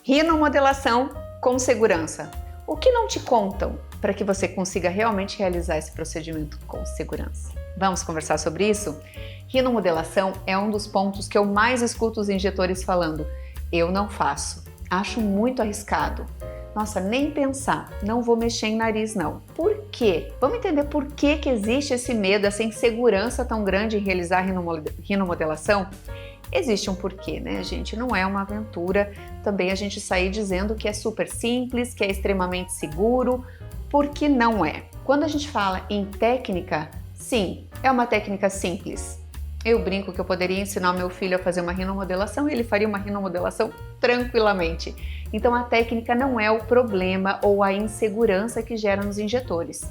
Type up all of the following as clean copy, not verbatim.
Rinomodelação com segurança. O que não te contam para que você consiga realmente realizar esse procedimento com segurança? Vamos conversar sobre isso? Rinomodelação é um dos pontos que eu mais escuto os injetores falando. Eu não faço, acho muito arriscado. Nossa, nem pensar, não vou mexer em nariz não. Por quê? Vamos entender por que existe esse medo, essa insegurança tão grande em realizar rinomodelação? Existe um porquê, né, gente? Não é uma aventura também a gente sair dizendo que é super simples, que é extremamente seguro, porque não é. Quando a gente fala em técnica, sim, é uma técnica simples. Eu brinco que eu poderia ensinar meu filho a fazer uma rinomodelação e ele faria uma rinomodelação tranquilamente. Então a técnica não é o problema ou a insegurança que gera nos injetores.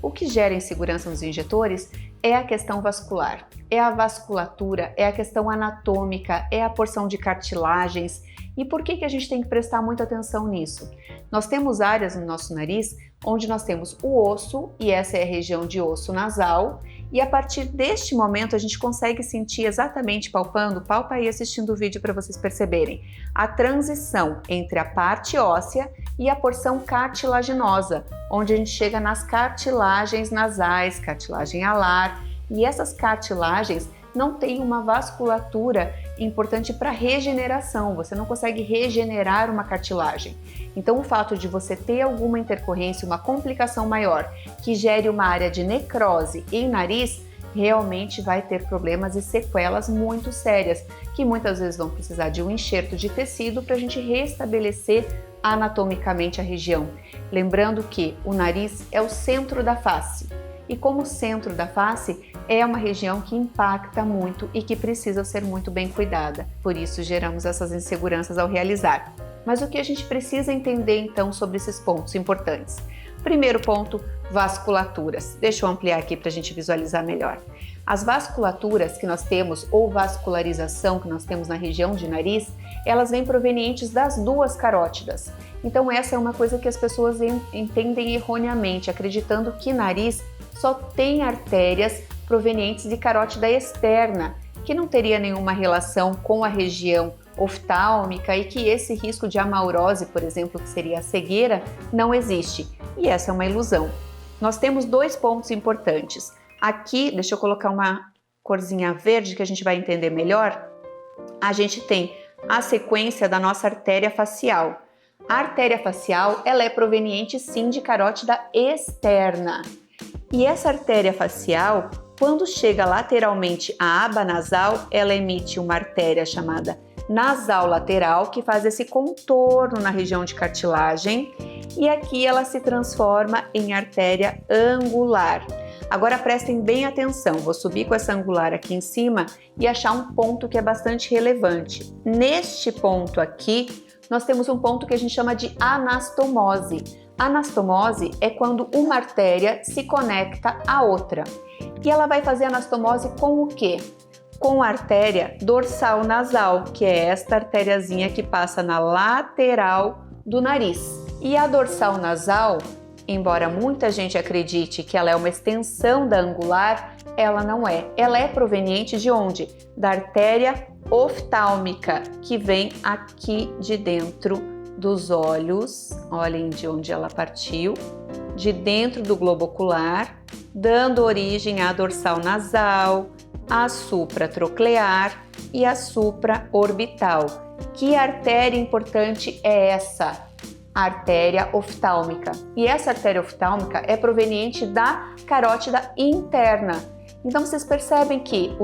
O que gera insegurança nos injetores é a questão vascular, é a vasculatura, é a questão anatômica, é a porção de cartilagens. E por que a gente tem que prestar muita atenção nisso? Nós temos áreas no nosso nariz onde nós temos o osso, e essa é a região de osso nasal, e a partir deste momento a gente consegue sentir exatamente palpando, palpa aí assistindo o vídeo para vocês perceberem, a transição entre a parte óssea e a porção cartilaginosa, onde a gente chega nas cartilagens nasais, cartilagem alar, e essas cartilagens não têm uma vasculatura importante para regeneração, você não consegue regenerar uma cartilagem. Então o fato de você ter alguma intercorrência, uma complicação maior que gere uma área de necrose em nariz, realmente vai ter problemas e sequelas muito sérias, que muitas vezes vão precisar de um enxerto de tecido para a gente restabelecer anatomicamente a região. Lembrando que o nariz é o centro da face. E como centro da face, é uma região que impacta muito e que precisa ser muito bem cuidada. Por isso, geramos essas inseguranças ao realizar. Mas o que a gente precisa entender, então, sobre esses pontos importantes? Primeiro ponto, vasculaturas. Deixa eu ampliar aqui para a gente visualizar melhor. As vasculaturas que nós temos, ou vascularização que nós temos na região de nariz, elas vêm provenientes das duas carótidas. Então, essa é uma coisa que as pessoas entendem erroneamente, acreditando que nariz só tem artérias provenientes de carótida externa, que não teria nenhuma relação com a região oftálmica e que esse risco de amaurose, por exemplo, que seria a cegueira, não existe. E essa é uma ilusão. Nós temos dois pontos importantes. Aqui, deixa eu colocar uma corzinha verde que a gente vai entender melhor. A gente tem a sequência da nossa artéria facial. A artéria facial, ela é proveniente sim de carótida externa. E essa artéria facial, quando chega lateralmente à aba nasal, ela emite uma artéria chamada nasal lateral, que faz esse contorno na região de cartilagem, e aqui ela se transforma em artéria angular. Agora prestem bem atenção, vou subir com essa angular aqui em cima e achar um ponto que é bastante relevante. Neste ponto aqui, nós temos um ponto que a gente chama de anastomose. Anastomose é quando uma artéria se conecta à outra. E ela vai fazer anastomose com o quê? Com a artéria dorsal nasal, que é esta artériazinha que passa na lateral do nariz. E a dorsal nasal, embora muita gente acredite que ela é uma extensão da angular, ela não é. Ela é proveniente de onde? Da artéria oftálmica, que vem aqui de dentro dos olhos, olhem de onde ela partiu, de dentro do globo ocular, dando origem à dorsal nasal, à supratroclear e à supraorbital. Que artéria importante é essa? A artéria oftálmica. E essa artéria oftálmica é proveniente da carótida interna. Então vocês percebem que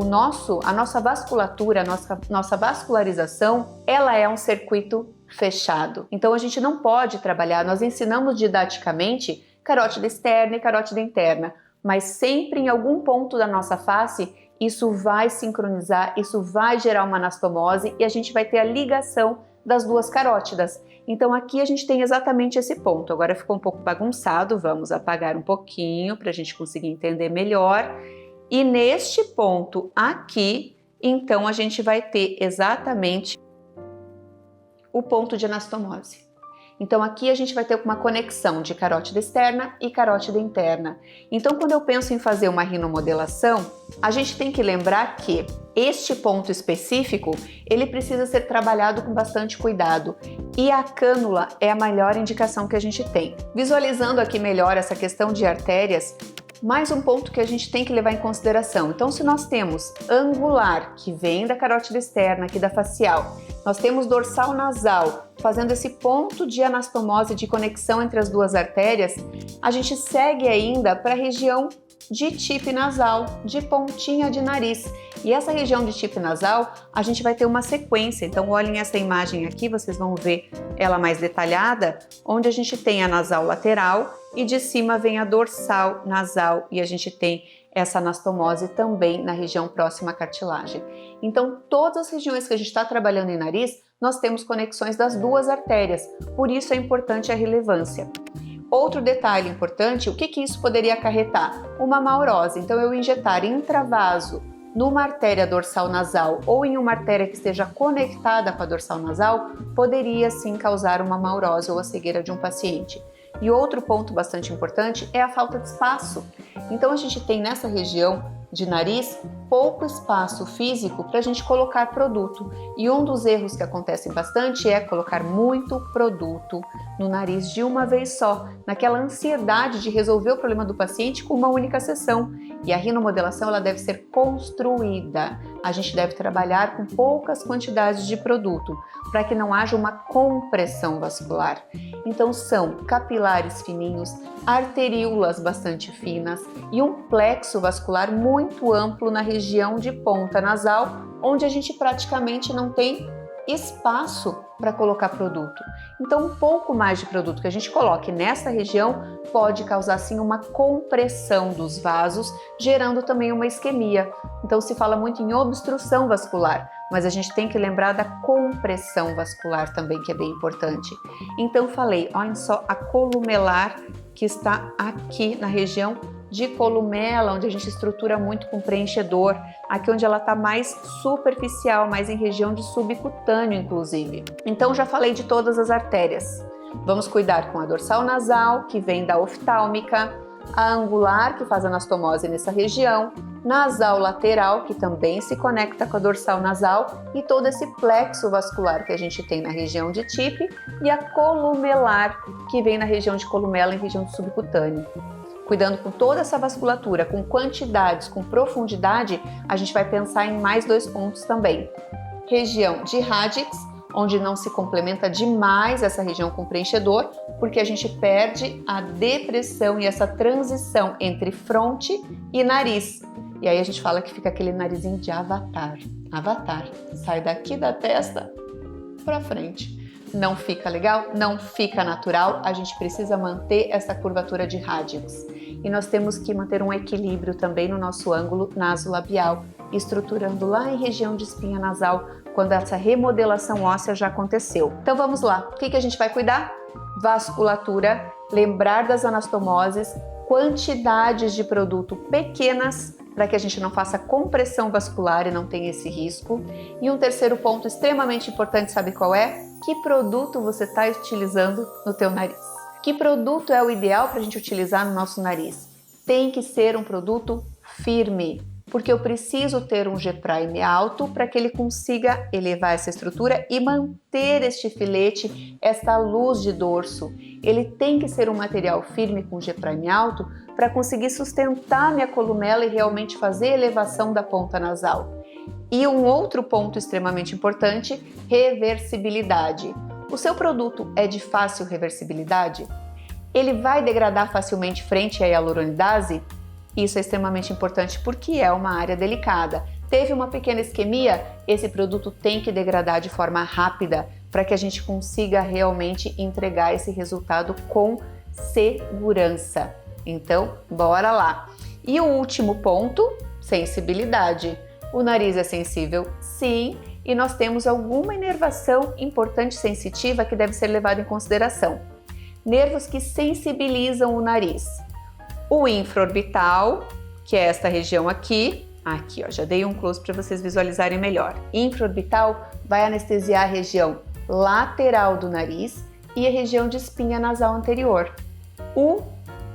a nossa vasculatura, a nossa vascularização, ela é um circuito fechado. Então a gente não pode trabalhar, nós ensinamos didaticamente carótida externa e carótida interna, mas sempre em algum ponto da nossa face isso vai sincronizar, isso vai gerar uma anastomose e a gente vai ter a ligação das duas carótidas. Então aqui a gente tem exatamente esse ponto. Agora ficou um pouco bagunçado, vamos apagar um pouquinho para a gente conseguir entender melhor. E neste ponto aqui, então a gente vai ter exatamente o ponto de anastomose. Então aqui a gente vai ter uma conexão de carótida externa e carótida interna. Então quando eu penso em fazer uma rinomodelação, a gente tem que lembrar que este ponto específico, ele precisa ser trabalhado com bastante cuidado e a cânula é a melhor indicação que a gente tem. Visualizando aqui melhor essa questão de artérias, mais um ponto que a gente tem que levar em consideração. Então, se nós temos angular, que vem da carótida externa, aqui da facial, nós temos dorsal nasal, fazendo esse ponto de anastomose, de conexão entre as duas artérias, a gente segue ainda para a região de tipe nasal, de pontinha de nariz. E essa região de tipe nasal, a gente vai ter uma sequência. Então, olhem essa imagem aqui, vocês vão ver ela mais detalhada, onde a gente tem a nasal lateral e de cima vem a dorsal nasal e a gente tem essa anastomose também na região próxima à cartilagem. Então, todas as regiões que a gente está trabalhando em nariz, nós temos conexões das duas artérias, por isso é importante a relevância. Outro detalhe importante, o que isso poderia acarretar? Uma maurose. Então, eu injetar intravaso numa artéria dorsal nasal ou em uma artéria que esteja conectada com a dorsal nasal, poderia sim causar uma maurose ou a cegueira de um paciente. E outro ponto bastante importante é a falta de espaço. Então, a gente tem nessa região de nariz pouco espaço físico para a gente colocar produto. E um dos erros que acontecem bastante é colocar muito produto no nariz de uma vez só, naquela ansiedade de resolver o problema do paciente com uma única sessão. E a rinomodelação ela deve ser construída. A gente deve trabalhar com poucas quantidades de produto para que não haja uma compressão vascular. Então são capilares fininhos, arteríolas bastante finas e um plexo vascular muito amplo na região de ponta nasal, onde a gente praticamente não tem espaço para colocar produto. Então, um pouco mais de produto que a gente coloque nessa região pode causar sim uma compressão dos vasos, gerando também uma isquemia. Então, se fala muito em obstrução vascular, mas a gente tem que lembrar da compressão vascular também, que é bem importante. Então, falei, olhem só a columelar que está aqui na região de columela, onde a gente estrutura muito com preenchedor, aqui onde ela está mais superficial, mais em região de subcutâneo, inclusive. Então, já falei de todas as artérias. Vamos cuidar com a dorsal nasal, que vem da oftálmica, a angular, que faz anastomose nessa região, nasal lateral, que também se conecta com a dorsal nasal, e todo esse plexo vascular que a gente tem na região de tipe, e a columelar, que vem na região de columela, em região de subcutâneo. Cuidando com toda essa vasculatura, com quantidades, com profundidade, a gente vai pensar em mais dois pontos também. Região de radix, onde não se complementa demais essa região com preenchedor, porque a gente perde a depressão e essa transição entre fronte e nariz. E aí a gente fala que fica aquele narizinho de avatar. Avatar, sai daqui da testa para frente. Não fica legal, não fica natural, a gente precisa manter essa curvatura de radix. E nós temos que manter um equilíbrio também no nosso ângulo nasolabial, estruturando lá em região de espinha nasal, quando essa remodelação óssea já aconteceu. Então vamos lá, o que a gente vai cuidar? Vasculatura, lembrar das anastomoses, quantidades de produto pequenas, para que a gente não faça compressão vascular e não tenha esse risco. E um terceiro ponto extremamente importante, sabe qual é? Que produto você está utilizando no teu nariz? Que produto é o ideal para a gente utilizar no nosso nariz? Tem que ser um produto firme, porque eu preciso ter um G-prime alto para que ele consiga elevar essa estrutura e manter este filete, esta luz de dorso. Ele tem que ser um material firme com G-prime alto para conseguir sustentar minha columela e realmente fazer a elevação da ponta nasal. E um outro ponto extremamente importante, reversibilidade. O seu produto é de fácil reversibilidade? Ele vai degradar facilmente frente à hialuronidase? Isso é extremamente importante porque é uma área delicada. Teve uma pequena isquemia? Esse produto tem que degradar de forma rápida para que a gente consiga realmente entregar esse resultado com segurança. Então, bora lá! E o último ponto, sensibilidade. O nariz é sensível? Sim, e nós temos alguma inervação importante sensitiva que deve ser levada em consideração. Nervos que sensibilizam o nariz. O infraorbital, que é esta região aqui, ó, já dei um close para vocês visualizarem melhor. Infraorbital vai anestesiar a região lateral do nariz e a região de espinha nasal anterior. O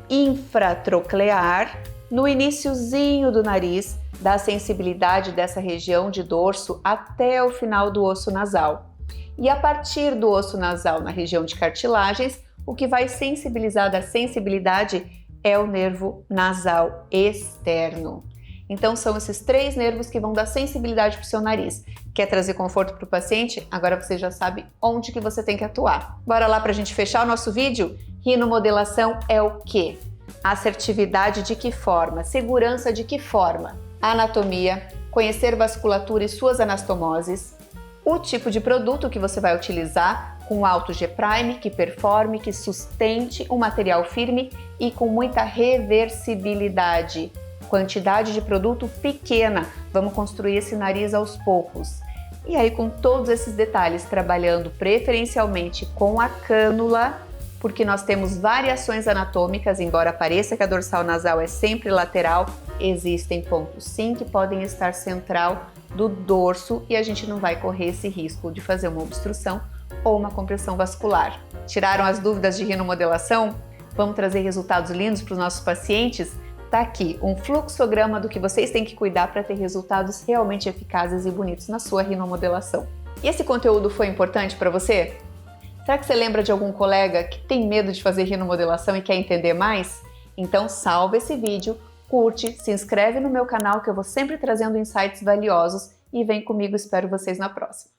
infratroclear, no iniciozinho do nariz, dá sensibilidade dessa região de dorso até o final do osso nasal. E a partir do osso nasal, na região de cartilagens, o que vai sensibilizar da sensibilidade é o nervo nasal externo. Então são esses 3 nervos que vão dar sensibilidade para o seu nariz. Quer trazer conforto para o paciente? Agora você já sabe onde que você tem que atuar. Bora lá para a gente fechar o nosso vídeo? Rinomodelação é o quê? Assertividade de que forma? Segurança de que forma? Anatomia, conhecer vasculatura e suas anastomoses, o tipo de produto que você vai utilizar, com alto G-prime, que performe, que sustente um material firme e com muita reversibilidade. Quantidade de produto pequena, vamos construir esse nariz aos poucos. E aí, com todos esses detalhes, trabalhando preferencialmente com a cânula, porque nós temos variações anatômicas, embora pareça que a dorsal nasal é sempre lateral, existem pontos sim que podem estar central do dorso e a gente não vai correr esse risco de fazer uma obstrução ou uma compressão vascular. Tiraram as dúvidas de rinomodelação? Vamos trazer resultados lindos para os nossos pacientes? Tá aqui um fluxograma do que vocês têm que cuidar para ter resultados realmente eficazes e bonitos na sua rinomodelação. E esse conteúdo foi importante para você? Será que você lembra de algum colega que tem medo de fazer rinomodelação e quer entender mais? Então salva esse vídeo, curte, se inscreve no meu canal que eu vou sempre trazendo insights valiosos e vem comigo, espero vocês na próxima.